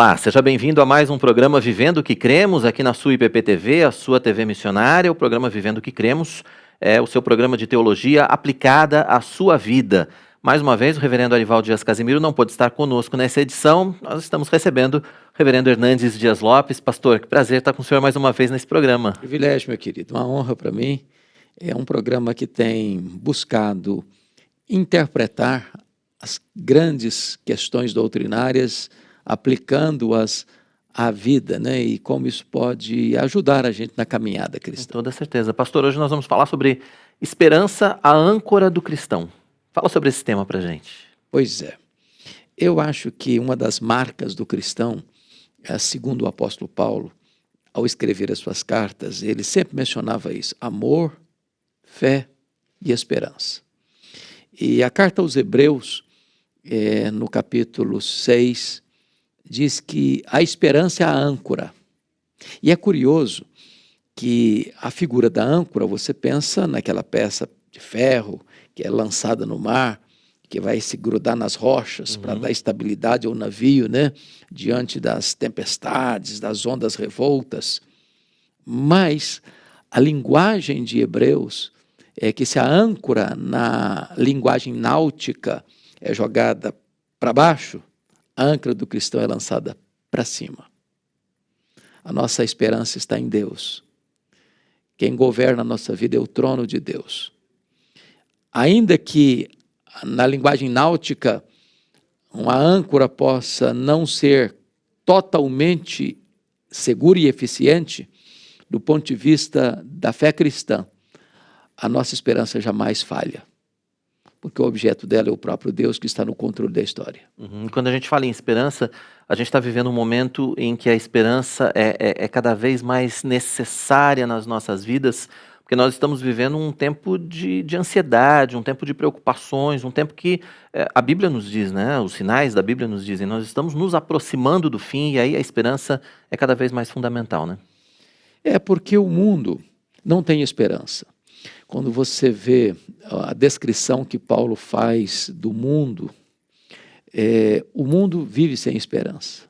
Olá, seja bem-vindo a mais um programa Vivendo o que Cremos, aqui na sua IPP-TV, a sua TV missionária. O programa Vivendo o que Cremos é o seu programa de teologia aplicada à sua vida. Mais uma vez, o reverendo Arivaldo Dias Casimiro não pôde estar conosco nessa edição. Nós estamos recebendo o reverendo Hernandes Dias Lopes. Pastor, que prazer estar com o senhor mais uma vez nesse programa. Privilégio, meu querido, uma honra para mim. É um programa que tem buscado interpretar as grandes questões doutrinárias, aplicando-as à vida, né? E como isso pode ajudar a gente na caminhada cristã. Com toda certeza. Pastor, hoje nós vamos falar sobre esperança, a âncora do cristão. Fala sobre esse tema para a gente. Pois é. Eu acho que uma das marcas do cristão, segundo o apóstolo Paulo, ao escrever as suas cartas, ele sempre mencionava isso: amor, fé e esperança. E a carta aos Hebreus, no capítulo 6, diz que a esperança é a âncora. E é curioso que a figura da âncora, você pensa naquela peça de ferro que é lançada no mar, que vai se grudar nas rochas para dar estabilidade ao navio, né? Diante das tempestades, das ondas revoltas. Mas a linguagem de Hebreus é que se a âncora na linguagem náutica é jogada para baixo, a âncora do cristão é lançada para cima. A nossa esperança está em Deus. Quem governa a nossa vida é o trono de Deus. Ainda que na linguagem náutica uma âncora possa não ser totalmente segura e eficiente, do ponto de vista da fé cristã, a nossa esperança jamais falha, porque o objeto dela é o próprio Deus que está no controle da história. Quando a gente fala em esperança, a gente está vivendo um momento em que a esperança é cada vez mais necessária nas nossas vidas, porque nós estamos vivendo um tempo de ansiedade, um tempo de preocupações, um tempo que a Bíblia nos diz, né? Os sinais da Bíblia nos dizem, nós estamos nos aproximando do fim, e aí a esperança é cada vez mais fundamental, né? É porque o mundo não tem esperança. Quando você vê a descrição que Paulo faz do mundo, o mundo vive sem esperança.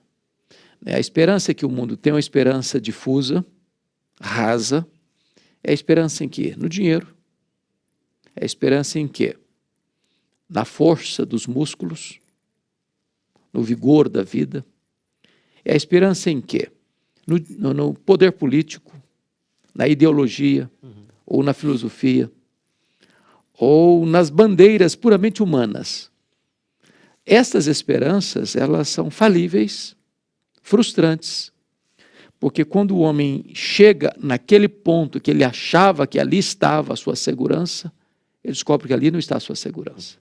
A esperança que o mundo tem é uma esperança difusa, rasa. É a esperança em quê? No dinheiro. É a esperança em quê? Na força dos músculos, no vigor da vida. É a esperança em quê? No poder político, na ideologia, ou na filosofia, ou nas bandeiras puramente humanas. Essas esperanças, elas são falíveis, frustrantes, porque quando o homem chega naquele ponto que ele achava que ali estava a sua segurança, ele descobre que ali não está a sua segurança.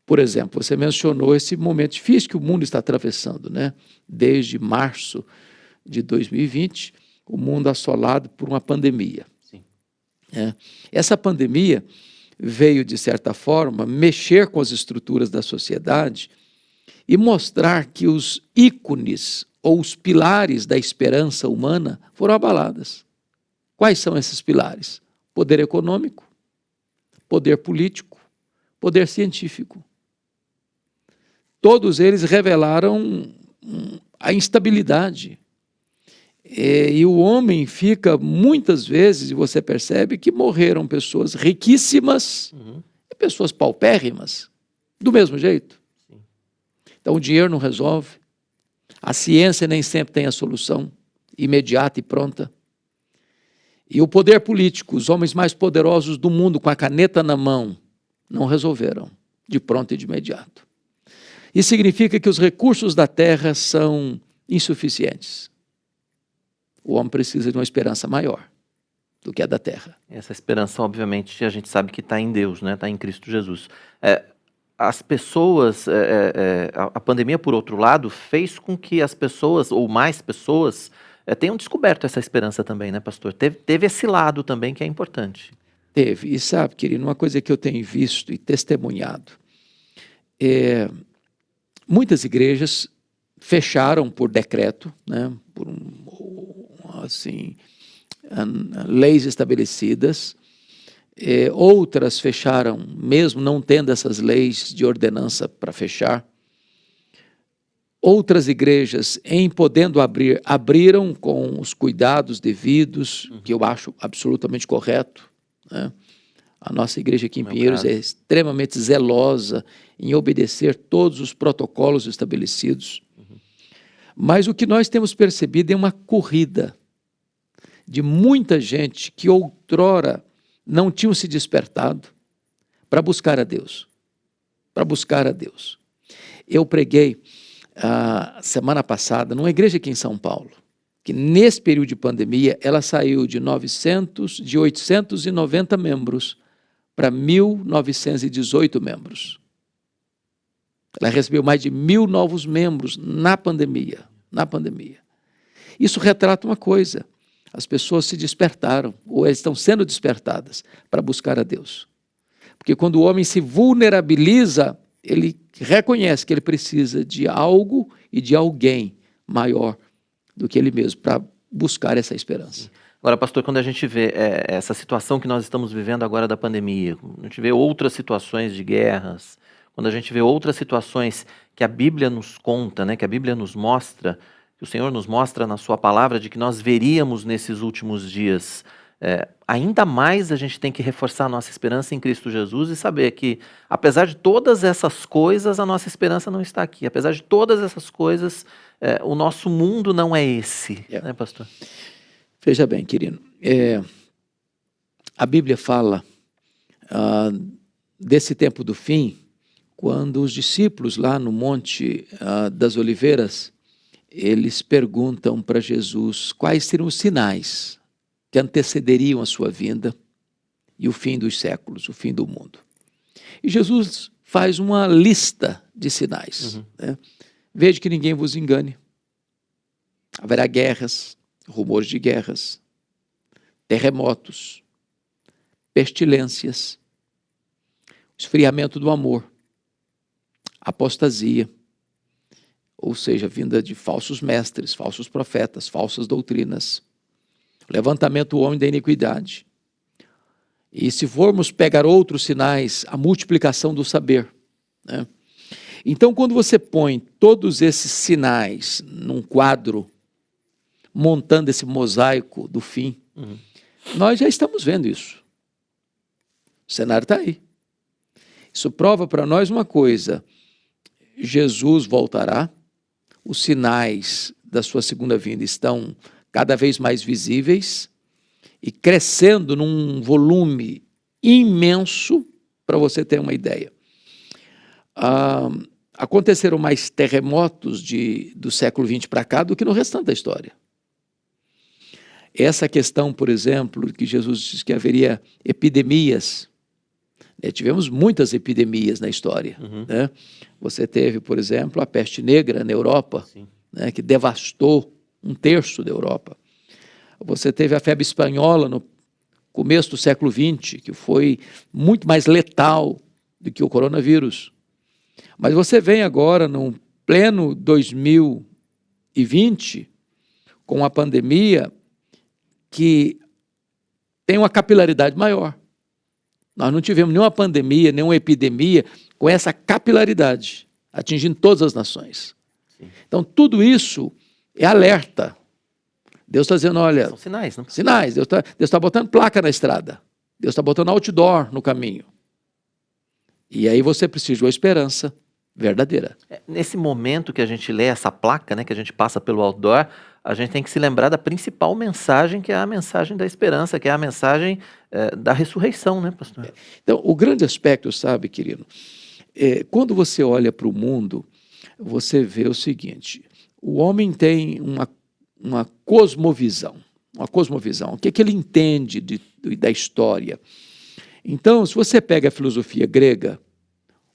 Por exemplo, você mencionou esse momento difícil que o mundo está atravessando, né? Desde março de 2020, o mundo assolado por uma pandemia. Sim. Essa pandemia veio, de certa forma, mexer com as estruturas da sociedade e mostrar que os ícones ou os pilares da esperança humana foram abaladas. Quais são esses pilares? Poder econômico, poder político, poder científico. Todos eles revelaram a instabilidade. E o homem fica, muitas vezes, e você percebe que morreram pessoas riquíssimas e pessoas paupérrimas, do mesmo jeito. Sim. Então o dinheiro não resolve, a ciência nem sempre tem a solução imediata e pronta. E o poder político, os homens mais poderosos do mundo com a caneta na mão, não resolveram de pronto e de imediato. Isso significa que os recursos da terra são insuficientes. O homem precisa de uma esperança maior do que a da terra. Essa esperança, obviamente, a gente sabe que está em Deus, né? Está em Cristo Jesus. As pessoas, a pandemia, por outro lado, fez com que as pessoas, ou mais pessoas, tenham descoberto essa esperança também, né, pastor? Teve esse lado também que é importante. Teve. E sabe, querido, uma coisa que eu tenho visto e testemunhado, muitas igrejas fecharam por decreto, né, por leis estabelecidas. Outras fecharam, mesmo não tendo essas leis de ordenança para fechar. Outras igrejas, em podendo abrir, abriram com os cuidados devidos, que eu acho absolutamente correto, né? A nossa igreja aqui em Pinheiros é extremamente zelosa em obedecer todos os protocolos estabelecidos. Mas o que nós temos percebido é uma corrida de muita gente que outrora não tinham se despertado para buscar a Deus. Para buscar a Deus. Eu preguei semana passada numa igreja aqui em São Paulo, que nesse período de pandemia ela saiu de 890 membros para 1.918 membros. Ela recebeu mais de 1.000 novos membros na pandemia. Isso retrata uma coisa: as pessoas se despertaram, ou estão sendo despertadas para buscar a Deus. Porque quando o homem se vulnerabiliza, ele reconhece que ele precisa de algo e de alguém maior do que ele mesmo para buscar essa esperança. Agora, pastor, quando a gente vê essa situação que nós estamos vivendo agora da pandemia, a gente vê outras situações de guerras, quando a gente vê outras situações que a Bíblia nos conta, né, que a Bíblia nos mostra, que o Senhor nos mostra na sua palavra, de que nós veríamos nesses últimos dias, ainda mais a gente tem que reforçar a nossa esperança em Cristo Jesus e saber que, apesar de todas essas coisas, a nossa esperança não está aqui. Apesar de todas essas coisas, o nosso mundo não é esse, né, pastor? Veja bem, querido, a Bíblia fala desse tempo do fim, quando os discípulos lá no Monte das Oliveiras, eles perguntam para Jesus quais seriam os sinais que antecederiam a sua vinda e o fim dos séculos, o fim do mundo. E Jesus faz uma lista de sinais. Né? Veja que ninguém vos engane. Haverá guerras, rumores de guerras, terremotos, pestilências, esfriamento do amor, apostasia, ou seja, vinda de falsos mestres, falsos profetas, falsas doutrinas, levantamento do homem da iniquidade. E se formos pegar outros sinais, a multiplicação do saber, né? Então, quando você põe todos esses sinais num quadro, montando esse mosaico do fim, nós já estamos vendo isso. O cenário está aí. Isso prova para nós uma coisa: Jesus voltará, os sinais da sua segunda vinda estão cada vez mais visíveis e crescendo num volume imenso. Para você ter uma ideia, aconteceram mais terremotos do século XX para cá do que no restante da história. Essa questão, por exemplo, que Jesus disse que haveria epidemias, né? Tivemos muitas epidemias na história. Né? Você teve, por exemplo, a peste negra na Europa, né, que devastou 1/3 da Europa. Você teve a febre espanhola no começo do século XX, que foi muito mais letal do que o coronavírus. Mas você vem agora, no pleno 2020, com a pandemia, que tem uma capilaridade maior. Nós não tivemos nenhuma pandemia, nenhuma epidemia com essa capilaridade, atingindo todas as nações. Então, tudo isso é alerta. Deus está dizendo, olha... São sinais, não? Sinais. Deus está botando placa na estrada. Deus está botando outdoor no caminho. E aí você precisa de uma esperança verdadeira. Nesse momento que a gente lê essa placa, né, que a gente passa pelo outdoor, a gente tem que se lembrar da principal mensagem, que é a mensagem da esperança, que é a mensagem da ressurreição, né, pastor? Então, o grande aspecto, sabe, querido, quando você olha para o mundo, você vê o seguinte: o homem tem uma cosmovisão. Uma cosmovisão. O que ele entende da história? Então, se você pega a filosofia grega,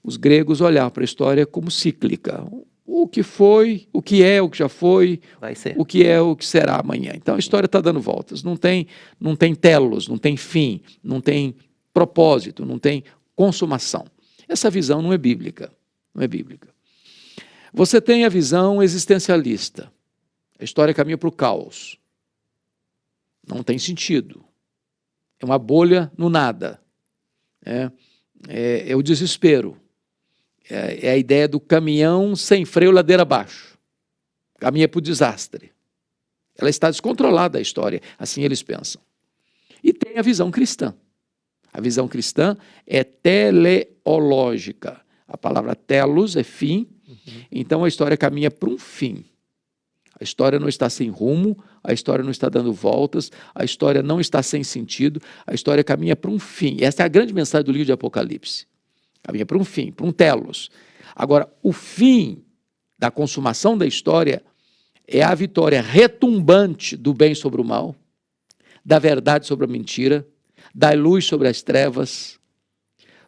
os gregos olhavam para a história como cíclica. O que foi, o que é, o que já foi, o que é, o que será amanhã. Então, a história está dando voltas. Não tem telos, não tem fim, não tem propósito, não tem consumação. Essa visão não é bíblica. Não é bíblica. Você tem a visão existencialista. A história caminha para o caos. Não tem sentido. É uma bolha no nada. É o desespero. É a ideia do caminhão sem freio ladeira abaixo. caminha para o desastre. Ela está descontrolada, a história, assim eles pensam. E tem a visão cristã. A visão cristã é teleológica. A palavra telos é fim, então a história caminha para um fim. A história não está sem rumo, a história não está dando voltas, a história não está sem sentido, a história caminha para um fim. Essa é a grande mensagem do livro de Apocalipse. Caminha para um fim, para um telos. Agora, o fim da consumação da história é a vitória retumbante do bem sobre o mal, da verdade sobre a mentira, da luz sobre as trevas,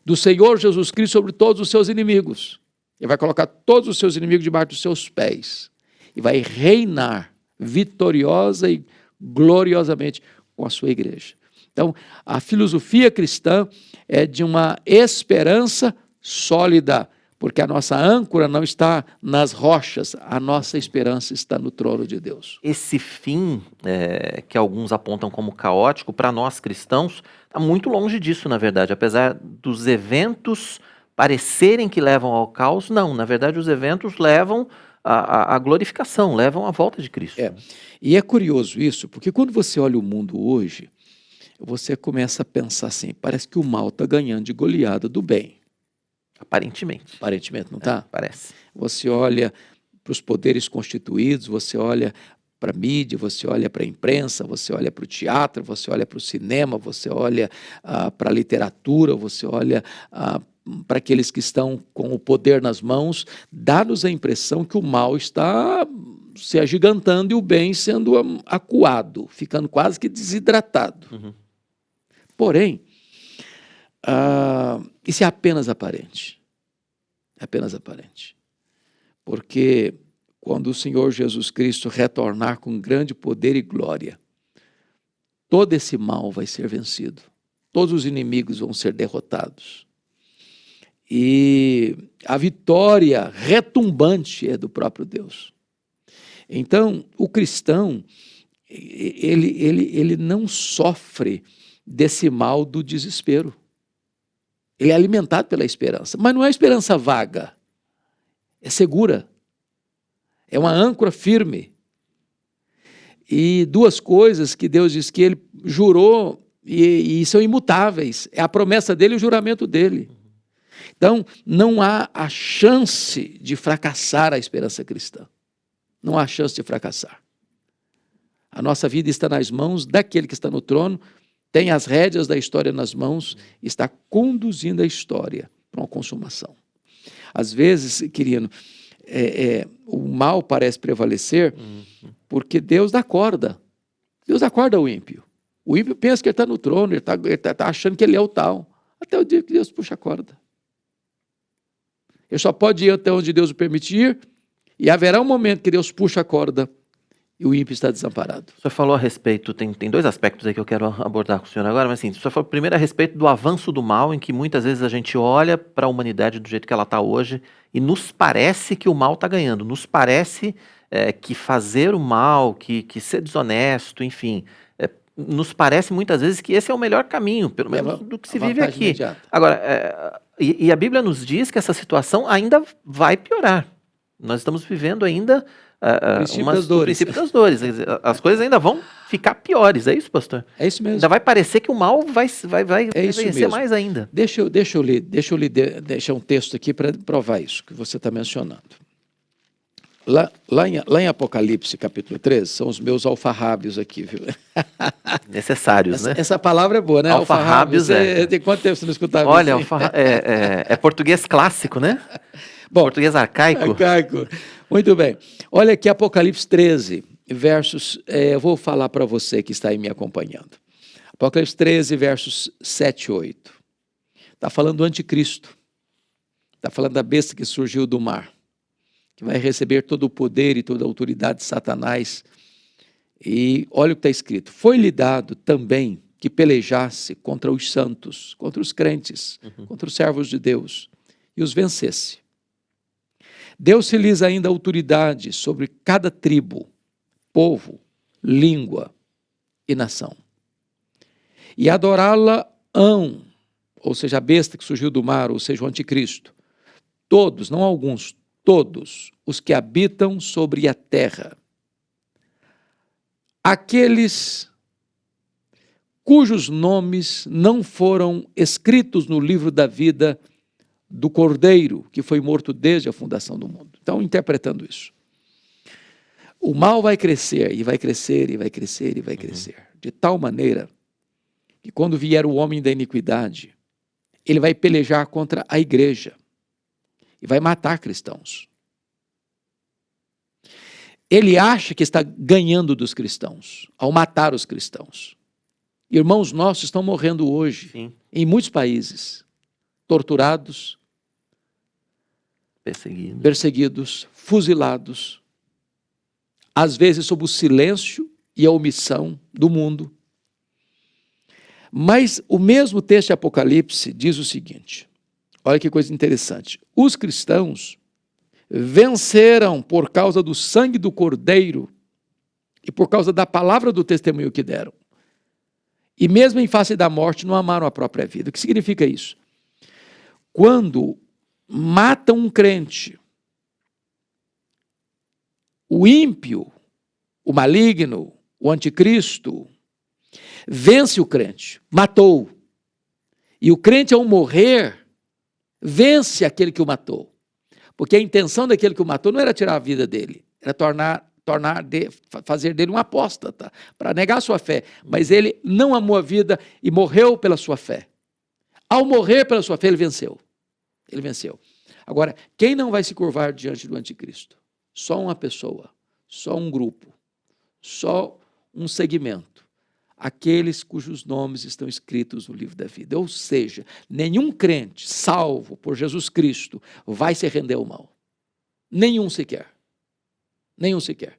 do Senhor Jesus Cristo sobre todos os seus inimigos. Ele vai colocar todos os seus inimigos debaixo dos seus pés e vai reinar vitoriosa e gloriosamente com a sua igreja. Então, a filosofia cristã é de uma esperança sólida, porque a nossa âncora não está nas rochas, a nossa esperança está no trono de Deus. Esse fim, que alguns apontam como caótico, para nós cristãos, está muito longe disso, na verdade. Apesar dos eventos parecerem que levam ao caos, não. Na verdade, os eventos levam à glorificação, levam à volta de Cristo. E é curioso isso, porque quando você olha o mundo hoje, você começa a pensar assim, parece que o mal está ganhando de goleada do bem. Aparentemente. Aparentemente, não está? Parece. Você olha para os poderes constituídos, você olha para a mídia, você olha para a imprensa, você olha para o teatro, você olha para o cinema, você olha para a literatura, você olha para aqueles que estão com o poder nas mãos, dá-nos a impressão que o mal está se agigantando e o bem sendo acuado, ficando quase que desidratado. Porém, isso é apenas aparente. É apenas aparente. Porque quando o Senhor Jesus Cristo retornar com grande poder e glória, todo esse mal vai ser vencido. Todos os inimigos vão ser derrotados. E a vitória retumbante é do próprio Deus. Então, o cristão, ele não sofre desse mal do desespero. Ele é alimentado pela esperança, mas não é esperança vaga, é segura, é uma âncora firme. E duas coisas que Deus diz que Ele jurou e são imutáveis, é a promessa dele e o juramento dele. Então, não há a chance de fracassar a esperança cristã, não há chance de fracassar. A nossa vida está nas mãos daquele que está no trono, tem as rédeas da história nas mãos, está conduzindo a história para uma consumação. Às vezes, querido, o mal parece prevalecer porque Deus dá corda. Deus dá corda ao ímpio. O ímpio pensa que ele está no trono, ele está achando que ele é o tal. Até o dia que Deus puxa a corda. Ele só pode ir até onde Deus o permitir, e haverá um momento que Deus puxa a corda e o ímpio está desamparado. O senhor falou a respeito, tem dois aspectos aí que eu quero abordar com o senhor agora, mas assim, o senhor falou primeiro a respeito do avanço do mal, em que muitas vezes a gente olha para a humanidade do jeito que ela está hoje e nos parece que o mal está ganhando, nos parece que fazer o mal, que ser desonesto, enfim, nos parece muitas vezes que esse é o melhor caminho, pelo menos do que se vive aqui. Imediata. Agora, e a Bíblia nos diz que essa situação ainda vai piorar. Nós estamos vivendo ainda o princípio das dores. As coisas ainda vão ficar piores, é isso, pastor? É isso mesmo. Ainda vai parecer que o mal vai isso vencer mesmo. mais ainda. Deixa eu deixar um texto aqui para provar isso que você está mencionando. Lá em Apocalipse, capítulo 13, são os meus alfarrábios aqui, viu? Necessários, né? Essa palavra é boa, né? Alfarrábios. Tem quanto tempo você não escutava Olha, isso? é português clássico, né? Bom, português arcaico. Muito bem. Olha aqui Apocalipse 13, versos... eu vou falar para você que está aí me acompanhando. Apocalipse 13, versos 7 e 8. Está falando do anticristo. Está falando da besta que surgiu do mar, que vai receber todo o poder e toda a autoridade de Satanás. E olha o que está escrito. Foi-lhe dado também que pelejasse contra os santos, contra os crentes, contra os servos de Deus, e os vencesse. Deu-se-lhes ainda autoridade sobre cada tribo, povo, língua e nação. E adorá-la-ão, ou seja, a besta que surgiu do mar, ou seja, o anticristo. Todos, não alguns, todos os que habitam sobre a terra, aqueles cujos nomes não foram escritos no livro da vida do Cordeiro, que foi morto desde a fundação do mundo. Então, interpretando isso, o mal vai crescer, e vai crescer, e vai crescer, e vai crescer, de tal maneira que quando vier o homem da iniquidade, ele vai pelejar contra a igreja e vai matar cristãos. Ele acha que está ganhando dos cristãos, ao matar os cristãos. Irmãos nossos estão morrendo hoje, Sim. em muitos países, torturados, perseguidos, fuzilados, às vezes sob o silêncio e a omissão do mundo. Mas o mesmo texto de Apocalipse diz o seguinte, olha que coisa interessante, os cristãos venceram por causa do sangue do Cordeiro e por causa da palavra do testemunho que deram. E mesmo em face da morte não amaram a própria vida. O que significa isso? Quando matam um crente, o ímpio, o maligno, o anticristo, vence o crente, matou. E o crente, ao morrer, vence aquele que o matou. Porque a intenção daquele que o matou não era tirar a vida dele, era fazer dele um apóstata, para negar a sua fé. Mas ele não amou a vida e morreu pela sua fé. Ao morrer pela sua fé, ele venceu. Ele venceu. Agora, quem não vai se curvar diante do anticristo? Só uma pessoa, só um grupo, só um segmento. Aqueles cujos nomes estão escritos no livro da vida. Ou seja, nenhum crente salvo por Jesus Cristo vai se render ao mal. Nenhum sequer. Nenhum sequer.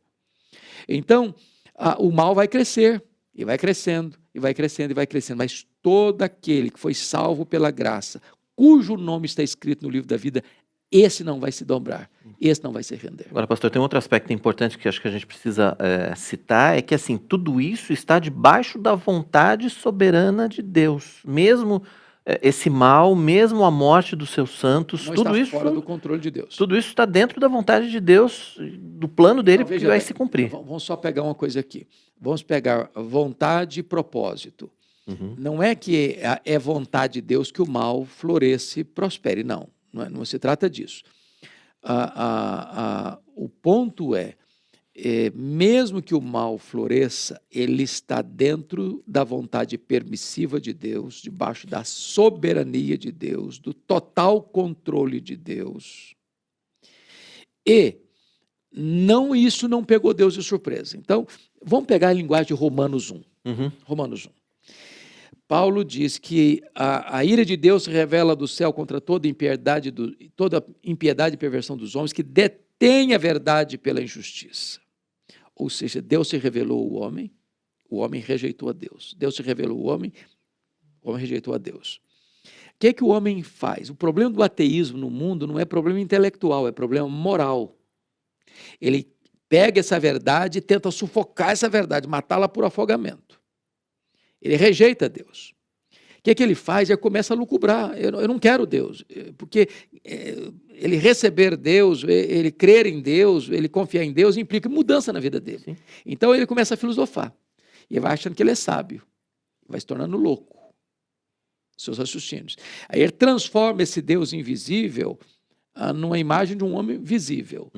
Então, o mal vai crescer, e vai crescendo, e vai crescendo, e vai crescendo. Mas todo aquele que foi salvo pela graça, cujo nome está escrito no livro da vida, esse não vai se dobrar, esse não vai se render. Agora, pastor, tem um outro aspecto importante que acho que a gente precisa citar, é que assim, tudo isso está debaixo da vontade soberana de Deus. Mesmo esse mal, mesmo a morte dos seus santos, não tudo está isso fora do controle de Deus. Tudo isso está dentro da vontade de Deus, do plano dele, Então, que vai se cumprir. Vamos só pegar uma coisa aqui. Vamos pegar vontade e propósito. Não é que é vontade de Deus que o mal floresça e prospere, não. Não se trata disso. O ponto é, mesmo que o mal floresça, ele está dentro da vontade permissiva de Deus, debaixo da soberania de Deus, do total controle de Deus. E isso não pegou Deus de surpresa. Então, vamos pegar a linguagem de Romanos 1. Romanos 1. Paulo diz que a ira de Deus se revela do céu contra toda impiedade e perversão dos homens que detêm a verdade pela injustiça. Ou seja, Deus se revelou ao homem, o homem rejeitou a Deus. Deus se revelou ao homem, o homem rejeitou a Deus. O que é que o homem faz? O problema do ateísmo no mundo não é problema intelectual, é problema moral. Ele pega essa verdade e tenta sufocar essa verdade, matá-la por afogamento. Ele rejeita Deus. O que é que ele faz? Ele começa a lucubrar. Eu não quero Deus, porque ele receber Deus, ele crer em Deus, ele confiar em Deus, implica mudança na vida dele. Sim. Então ele começa a filosofar. E vai achando que ele é sábio. Vai se tornando louco. Seus raciocínios. Aí ele transforma esse Deus invisível numa imagem de um homem visível.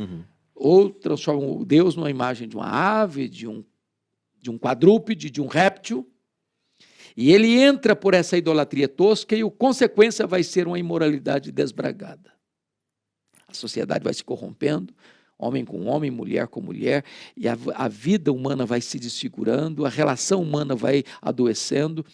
Ou transforma o Deus numa imagem de uma ave, de um quadrúpede, de um réptil. E ele entra por essa idolatria tosca e a consequência vai ser uma imoralidade desbragada. A sociedade vai se corrompendo, homem com homem, mulher com mulher, e a vida humana vai se desfigurando, a relação humana vai adoecendo.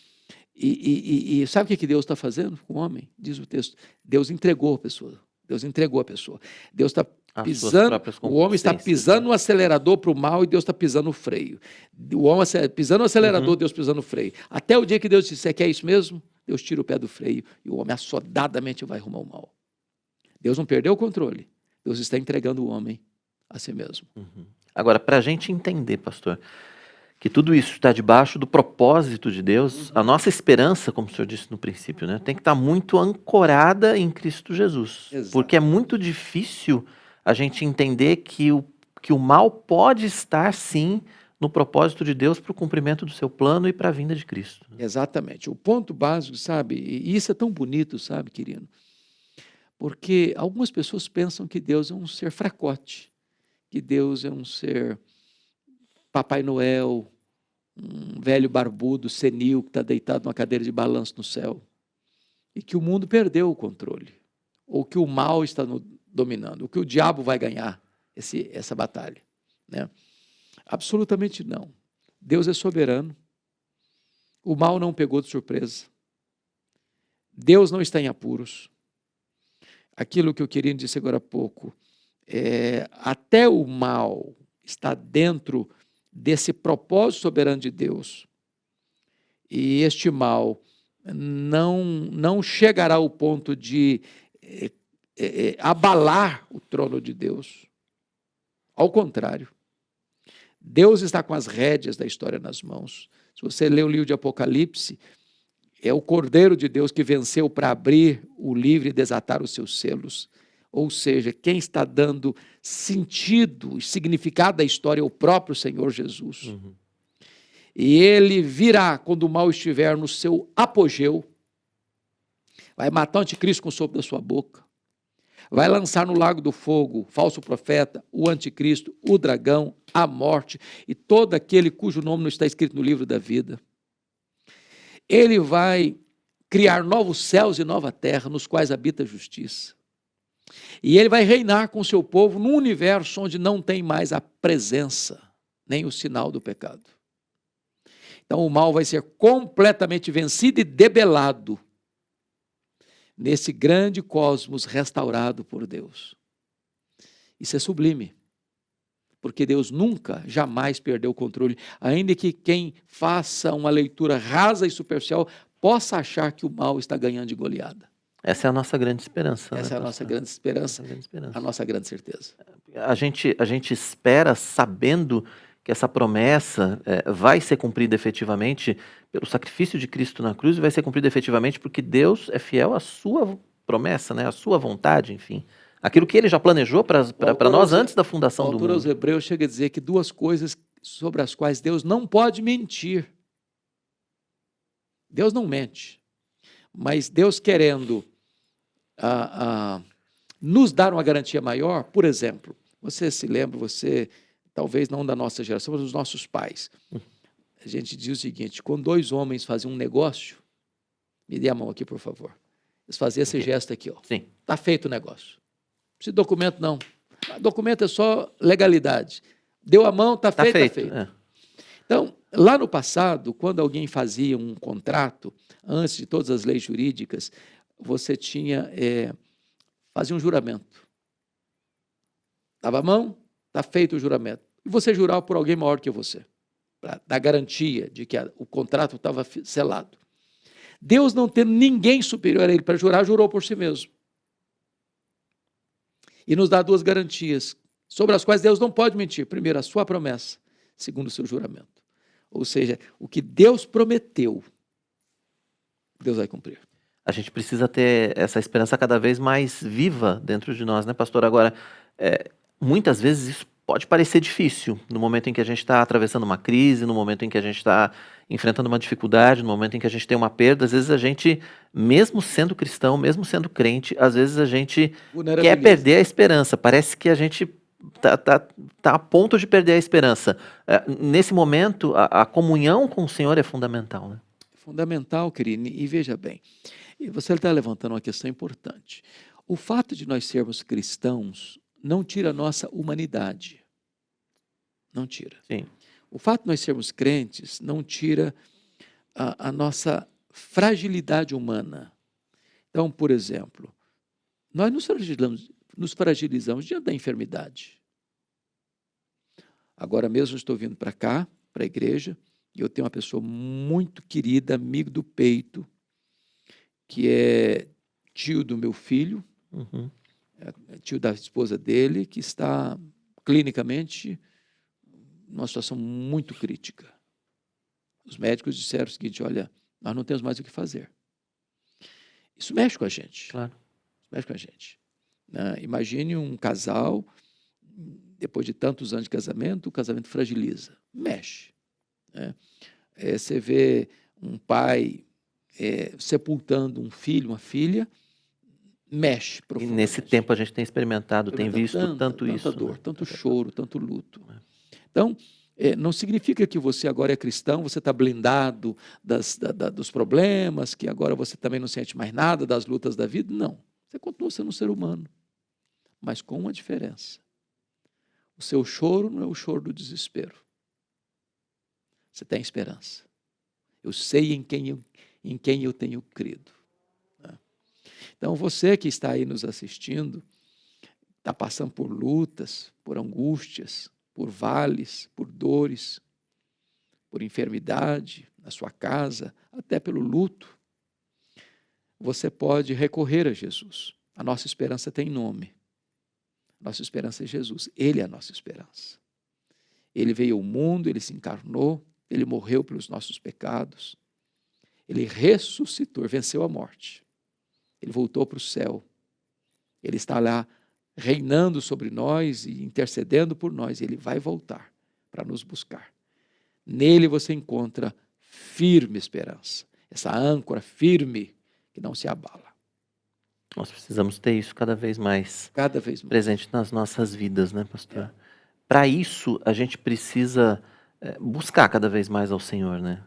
E sabe o que Deus está fazendo com o homem? Diz o texto, Deus entregou a pessoa. Deus entregou a pessoa. Deus está pisando, o homem está pisando no acelerador para o mal e Deus está pisando no freio. O homem pisando no acelerador, Deus pisando no freio. Até o dia que Deus disse, você quer isso mesmo? Deus tira o pé do freio e o homem assodadamente vai rumar ao mal. Deus não perdeu o controle. Deus está entregando o homem a si mesmo. Agora, para a gente entender, pastor, que tudo isso está debaixo do propósito de Deus, a nossa esperança, como o senhor disse no princípio, né, tem que estar muito ancorada em Cristo Jesus. Exato. Porque é muito difícil a gente entender que o mal pode estar, sim, no propósito de Deus para o cumprimento do seu plano e para a vinda de Cristo. Exatamente. O ponto básico, sabe? E isso é tão bonito, sabe, querido? Porque algumas pessoas pensam que Deus é um ser fracote, que Deus é um ser Papai Noel, um velho barbudo, senil, que está deitado numa cadeira de balanço no céu, e que o mundo perdeu o controle, ou que o mal está dominando, ou que o diabo vai ganhar essa batalha, né? Absolutamente não. Deus é soberano, o mal não pegou de surpresa, Deus não está em apuros. Aquilo que eu queria dizer agora há pouco, até o mal está dentro desse propósito soberano de Deus, e este mal não chegará ao ponto de abalar o trono de Deus. Ao contrário, Deus está com as rédeas da história nas mãos. Se você lê o livro de Apocalipse, é o Cordeiro de Deus que venceu para abrir o livro e desatar os seus selos. Ou seja, quem está dando sentido e significado à história é o próprio Senhor Jesus. Uhum. E ele virá quando o mal estiver no seu apogeu, vai matar o anticristo com o sopro da sua boca, vai lançar no lago do fogo o falso profeta, o anticristo, o dragão, a morte e todo aquele cujo nome não está escrito no livro da vida. Ele vai criar novos céus e nova terra, nos quais habita a justiça. E ele vai reinar com o seu povo num universo onde não tem mais a presença, nem o sinal do pecado. Então o mal vai ser completamente vencido e debelado nesse grande cosmos restaurado por Deus. Isso é sublime, porque Deus nunca, jamais perdeu o controle, ainda que quem faça uma leitura rasa e superficial possa achar que o mal está ganhando de goleada. Essa é a nossa grande esperança. Essa é a nossa grande esperança, a nossa grande certeza. A gente espera sabendo que essa promessa vai ser cumprida efetivamente pelo sacrifício de Cristo na cruz e vai ser cumprida efetivamente porque Deus é fiel à sua promessa, né? À sua vontade, enfim. Aquilo que ele já planejou para nós antes da fundação do mundo. O autor aos Hebreus chega a dizer que duas coisas sobre as quais Deus não pode mentir. Deus não mente, mas Deus querendo nos dar uma garantia maior, por exemplo, você se lembra, talvez não da nossa geração, mas dos nossos pais. A gente diz o seguinte: quando dois homens faziam um negócio, me dê a mão aqui, por favor. Eles faziam esse gesto aqui, ó. Sim. Está feito o negócio. Não precisa de documento, não. Documento é só legalidade. Deu a mão, está feito, está feito. É. Então, lá no passado, quando alguém fazia um contrato, antes de todas as leis jurídicas, você fazia um juramento. Dava a mão, está feito o juramento. E você jurava por alguém maior que você, para dar garantia de que o contrato estava selado. Deus, não tendo ninguém superior a ele para jurar, jurou por si mesmo. E nos dá duas garantias, sobre as quais Deus não pode mentir. Primeiro, a sua promessa. Segundo, o seu juramento. Ou seja, o que Deus prometeu, Deus vai cumprir. A gente precisa ter essa esperança cada vez mais viva dentro de nós, né, pastor? Agora, muitas vezes isso pode parecer difícil no momento em que a gente está atravessando uma crise, no momento em que a gente está enfrentando uma dificuldade, no momento em que a gente tem uma perda. Às vezes a gente, mesmo sendo cristão, mesmo sendo crente, às vezes a gente quer perder a esperança. Parece que a gente tá a ponto de perder a esperança. Nesse momento, a comunhão com o Senhor é fundamental, né? Fundamental, querido. E veja bem, você está levantando uma questão importante. O fato de nós sermos cristãos não tira a nossa humanidade. Não tira. Sim. O fato de nós sermos crentes não tira a nossa fragilidade humana. Então, por exemplo, nós nos fragilizamos diante da enfermidade. Agora mesmo estou vindo para cá, para a igreja, e eu tenho uma pessoa muito querida, amigo do peito, que é tio do meu filho, tio da esposa dele, que está clinicamente numa situação muito crítica. Os médicos disseram o seguinte: olha, nós não temos mais o que fazer. Isso mexe com a gente. Claro. Mexe com a gente. né? Imagine um casal, depois de tantos anos de casamento, o casamento fragiliza, mexe, né? Você vê um pai sepultando um filho, uma filha, mexe E nesse profundamente. tempo a gente tem experimentado, tem visto tanto Tanta isso, dor, né? tanto choro, tanto luto. Então, não significa que você agora é cristão, você está blindado dos problemas, que agora você também não sente mais nada das lutas da vida. Não. Você continua sendo um ser humano, mas com uma diferença. O seu choro não é o choro do desespero. Você tem esperança. Eu sei em quem eu tenho crido. Então, você que está aí nos assistindo, está passando por lutas, por angústias, por vales, por dores, por enfermidade na sua casa, até pelo luto, você pode recorrer a Jesus. A nossa esperança tem nome. Nossa esperança é Jesus. Ele é a nossa esperança. Ele veio ao mundo, ele se encarnou, ele morreu pelos nossos pecados, ele ressuscitou, venceu a morte. Ele voltou para o céu. Ele está lá reinando sobre nós e intercedendo por nós. Ele vai voltar para nos buscar. Nele você encontra firme esperança, essa âncora firme que não se abala. Nós precisamos ter isso cada vez mais presente nas nossas vidas, né, pastor? Para isso, a gente precisa buscar cada vez mais ao Senhor, né?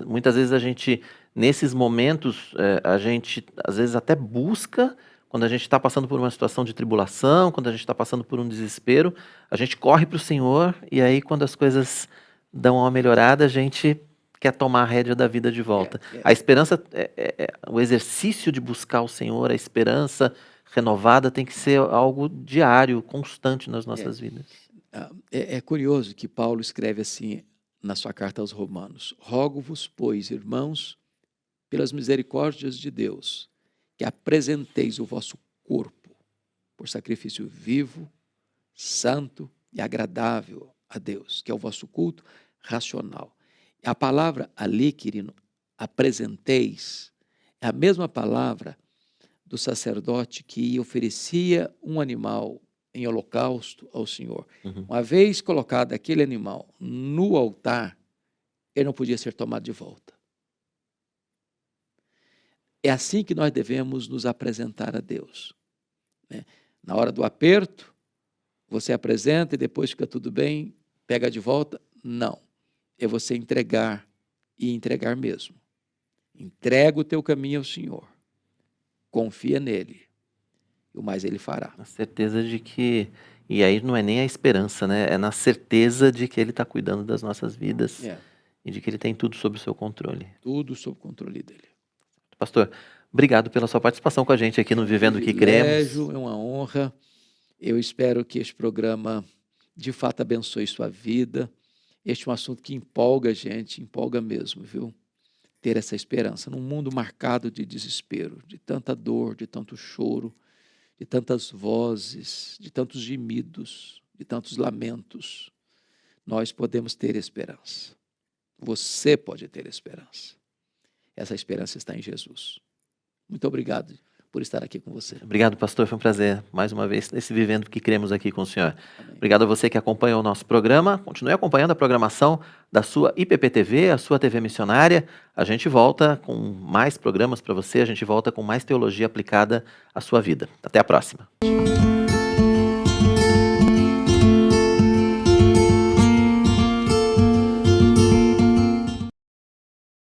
Muitas vezes a gente, nesses momentos, a gente às vezes até busca, quando a gente está passando por uma situação de tribulação, quando a gente está passando por um desespero, a gente corre para o Senhor, e aí quando as coisas dão uma melhorada, a gente quer tomar a rédea da vida de volta. A esperança, o exercício de buscar o Senhor, a esperança renovada tem que ser algo diário, constante nas nossas vidas. É curioso que Paulo escreve assim na sua carta aos Romanos: rogo-vos, pois, irmãos, pelas misericórdias de Deus, que apresenteis o vosso corpo por sacrifício vivo, santo e agradável a Deus, que é o vosso culto racional. A palavra ali, querido, apresenteis, é a mesma palavra do sacerdote que oferecia um animal em holocausto ao Senhor. Uma vez colocado aquele animal no altar, ele não podia ser tomado de volta. É assim que nós devemos nos apresentar a Deus, né? Na hora do aperto, você apresenta e depois fica tudo bem, pega de volta? Não. É você entregar e entregar mesmo. Entrega o teu caminho ao Senhor. Confia nele. E o mais ele fará. A certeza de que... E aí não é nem a esperança, né? É na certeza de que ele está cuidando das nossas vidas e de que ele tem tudo sob o seu controle. Tudo sob o controle dele. Pastor, obrigado pela sua participação com a gente aqui no Vivendo o que Cremos. É uma honra. Eu espero que este programa de fato abençoe sua vida. Este é um assunto que empolga a gente, empolga mesmo, viu? Ter essa esperança num mundo marcado de desespero, de tanta dor, de tanto choro, de tantas vozes, de tantos gemidos, de tantos lamentos. Nós podemos ter esperança. Você pode ter esperança. Essa esperança está em Jesus. Muito obrigado por estar aqui com você. Obrigado, pastor. Foi um prazer, mais uma vez, nesse Vivendo o que Cremos aqui com o senhor. Amém. Obrigado a você que acompanhou o nosso programa. Continue acompanhando a programação da sua IPP-TV, a sua TV missionária. A gente volta com mais programas para você, a gente volta com mais teologia aplicada à sua vida. Até a próxima.